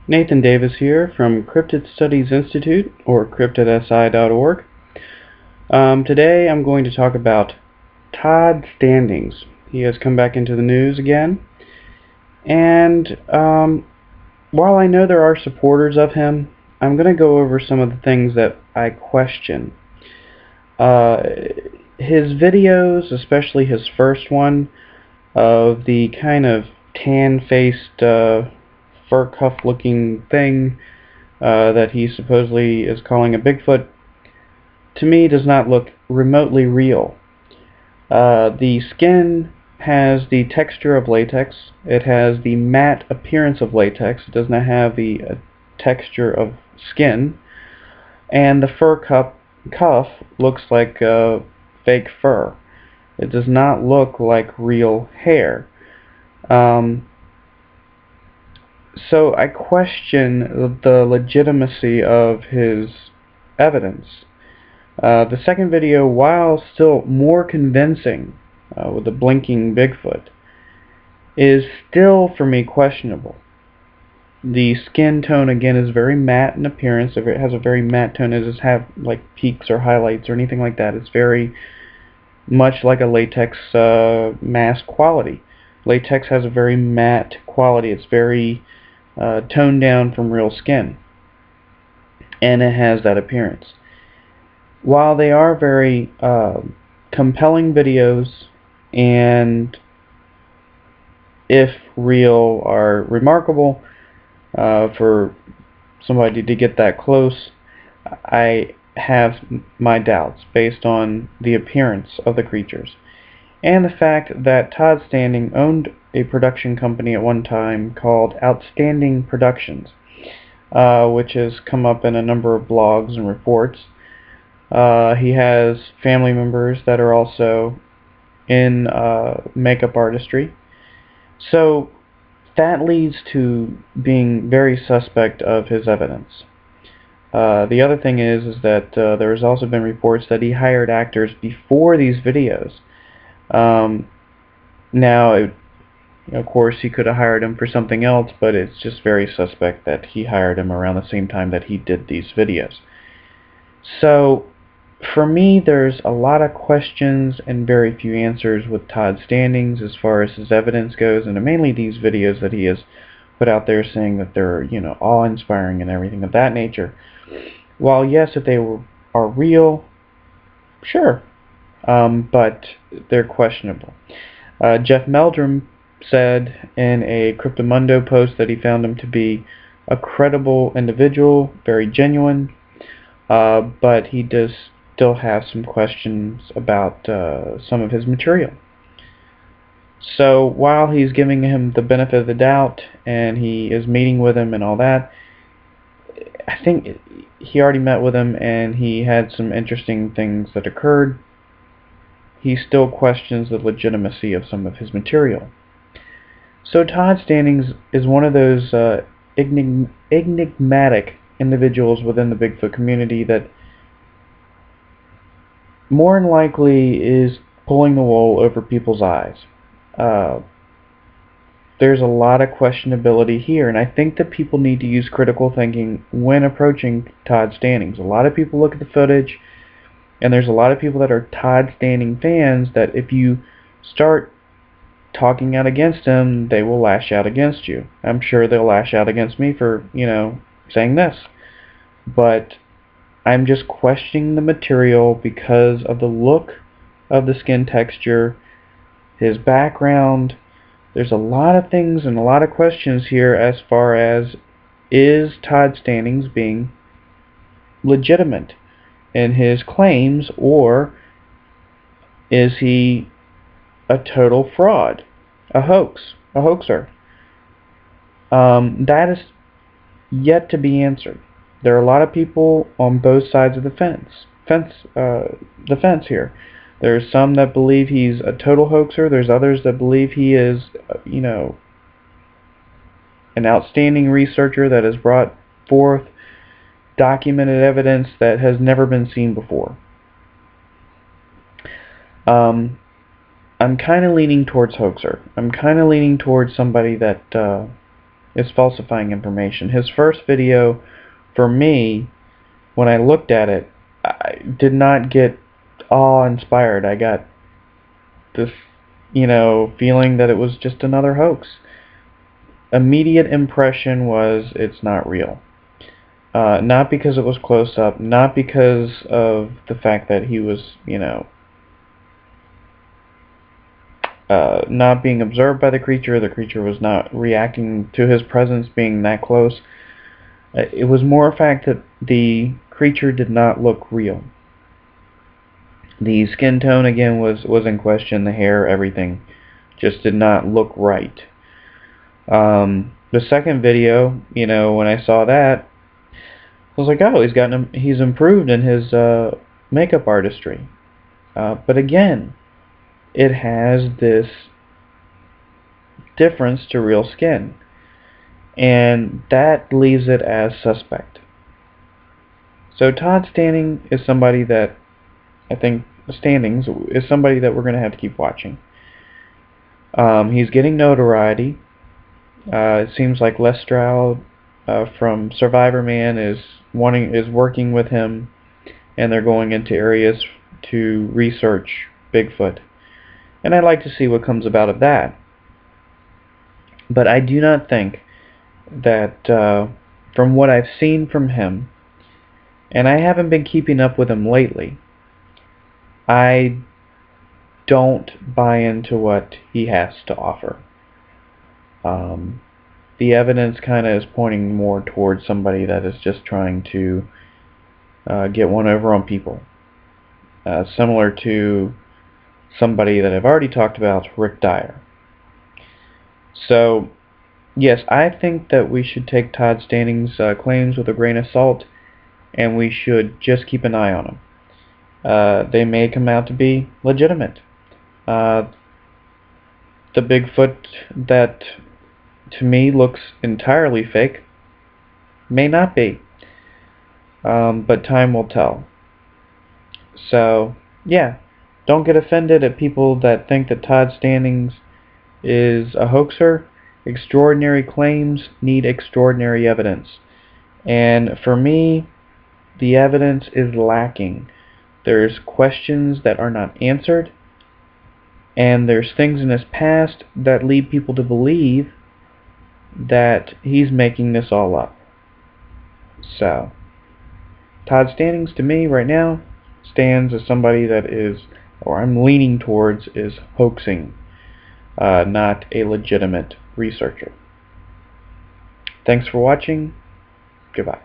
Nathan Davis here from Cryptid Studies Institute, or cryptidsi.org. Today I'm going to talk about Todd Standings. He has come back into the news again, and while I know there are supporters of him, I'm going to go over some of the things that I question. His videos, especially his first one, of the kind of tan-faced fur cuff looking thing that he supposedly is calling a Bigfoot, to me does not look remotely real. The skin has the texture of latex. It has the matte appearance of latex. It does not have the texture of skin. And the fur cuff looks like fake fur. It does not look like real hair. So I question the legitimacy of his evidence. The second video, while still more convincing with the blinking Bigfoot, is still for me questionable. The skin tone again is very matte in appearance. If it has a very matte tone, it doesn't have like peaks or highlights or anything like that. It's very much like a latex mask quality. Latex has a very matte quality. It's very toned down from real skin, and it has that appearance. While they are very compelling videos, and if real, are remarkable for somebody to get that close, I have my doubts based on the appearance of the creatures and the fact that Todd Standing owned a production company at one time called Outstanding Productions, which has come up in a number of blogs and reports. He has family members that are also in makeup artistry, so that leads to being very suspect of his evidence. The other thing is that there has also been reports that he hired actors before these videos. Now, of course, he could have hired him for something else, but it's just very suspect that he hired him around the same time that he did these videos. So, for me, there's a lot of questions and very few answers with Todd Standings as far as his evidence goes, and mainly these videos that he has put out there saying that they're, awe-inspiring and everything of that nature. While yes, if they are real, sure, but they're questionable. Jeff Meldrum said in a Cryptomundo post that he found him to be a credible individual, very genuine, but he does still have some questions about some of his material. So while he's giving him the benefit of the doubt and he is meeting with him and all that, I think he already met with him and he had some interesting things that occurred. He still questions the legitimacy of some of his material. So Todd Standings is one of those enigmatic individuals within the Bigfoot community that more than likely is pulling the wool over people's eyes. There's a lot of questionability here, and I think that people need to use critical thinking when approaching Todd Standings. A lot of people look at the footage, and there's a lot of people that are Todd Standing fans that if you start talking out against him, they will lash out against you. I'm sure they'll lash out against me for, saying this. But I'm just questioning the material because of the look of the skin texture, his background. There's a lot of things and a lot of questions here as far as, is Todd Standings being legitimate in his claims, or is he a total fraud, a hoaxer? That is yet to be answered. There are a lot of people on both sides of the fence here. There's some that believe he's a total hoaxer. There's others that believe he is, an outstanding researcher that has brought forth documented evidence that has never been seen before. I'm kind of leaning towards hoaxer. I'm kind of leaning towards somebody that is falsifying information. His first video, for me, when I looked at it, I did not get awe-inspired. I got this, feeling that it was just another hoax. Immediate impression was it's not real. Not because it was close up, not because of the fact that he was, not being observed by the creature was not reacting to his presence being that close. It was more a fact that the creature did not look real. The skin tone, again, was in question. The hair, everything just did not look right. The second video, when I saw that, I was like, oh, he's improved in his makeup artistry. But again, it has this difference to real skin, and that leaves it as suspect. So Todd Standing is somebody that I think is somebody that we're going to have to keep watching. He's getting notoriety. It seems like Les Stroud from Survivor Man is working with him, and they're going into areas to research Bigfoot. And I'd like to see what comes about of that. But I do not think that, from what I've seen from him, and I haven't been keeping up with him lately, I don't buy into what he has to offer. The evidence kind of is pointing more towards somebody that is just trying to get one over on people. Similar to somebody that I've already talked about, Rick Dyer. So, yes, I think that we should take Todd Standing's claims with a grain of salt, and we should just keep an eye on them. They may come out to be legitimate. The Bigfoot that, to me, looks entirely fake may not be. But time will tell. So, yeah. Don't get offended at people that think that Todd Standings is a hoaxer. Extraordinary claims need extraordinary evidence. And for me, the evidence is lacking. There's questions that are not answered, and there's things in his past that lead people to believe that he's making this all up. So, Todd Standings, to me, right now, stands as somebody that is, or I'm leaning towards, is hoaxing, not a legitimate researcher. Thanks for watching. Goodbye.